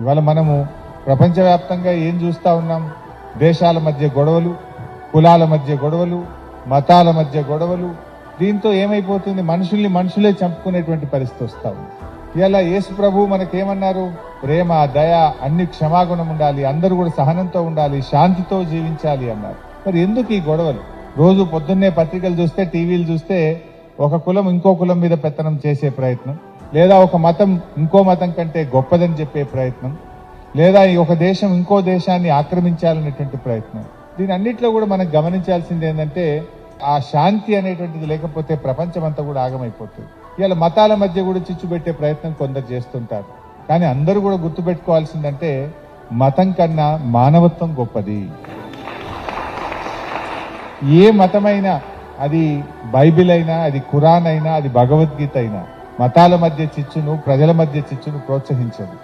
ఇవాళ మనము ప్రపంచవ్యాప్తంగా ఏం చూస్తా ఉన్నాం? దేశాల మధ్య గొడవలు, కులాల మధ్య గొడవలు, మతాల మధ్య గొడవలు. దీంతో ఏమైపోతుంది? మనుషులే చంపుకునేటువంటి పరిస్థితి వస్తా ఉంది. ఇలా యేసు ప్రభు మనకేమన్నారు? ప్రేమ, దయ, అన్ని క్షమాగుణం ఉండాలి, అందరూ కూడా సహనంతో ఉండాలి, శాంతితో జీవించాలి అన్నారు. మరి ఎందుకు ఈ గొడవలు? రోజు పొద్దున్నే పత్రికలు చూస్తే, టీవీలు చూస్తే ఒక కులం ఇంకో కులం మీద పెత్తనం చేసే ప్రయత్నం, లేదా ఒక మతం ఇంకో మతం కంటే గొప్పదని చెప్పే ప్రయత్నం, లేదా ఒక దేశం ఇంకో దేశాన్ని ఆక్రమించాలనేటువంటి ప్రయత్నం. దీని అన్నిట్లో కూడా మనం గమనించాల్సింది ఏంటంటే, ఆ శాంతి అనేటువంటిది లేకపోతే ప్రపంచం అంతా కూడా ఆగమైపోతుంది. ఇలా మతాల మధ్య కూడా చిచ్చు పెట్టే ప్రయత్నం కొందరు చేస్తుంటారు. కానీ అందరూ కూడా గుర్తుపెట్టుకోవాల్సిందంటే, మతం కన్నా మానవత్వం గొప్పది. ఏ మతమైనా, అది బైబిల్ అయినా, అది ఖురాన్ అయినా, అది భగవద్గీత అయినా, మతాల మధ్య చిచ్చును, ప్రజల మధ్య చిచ్చును ప్రోత్సహించదు.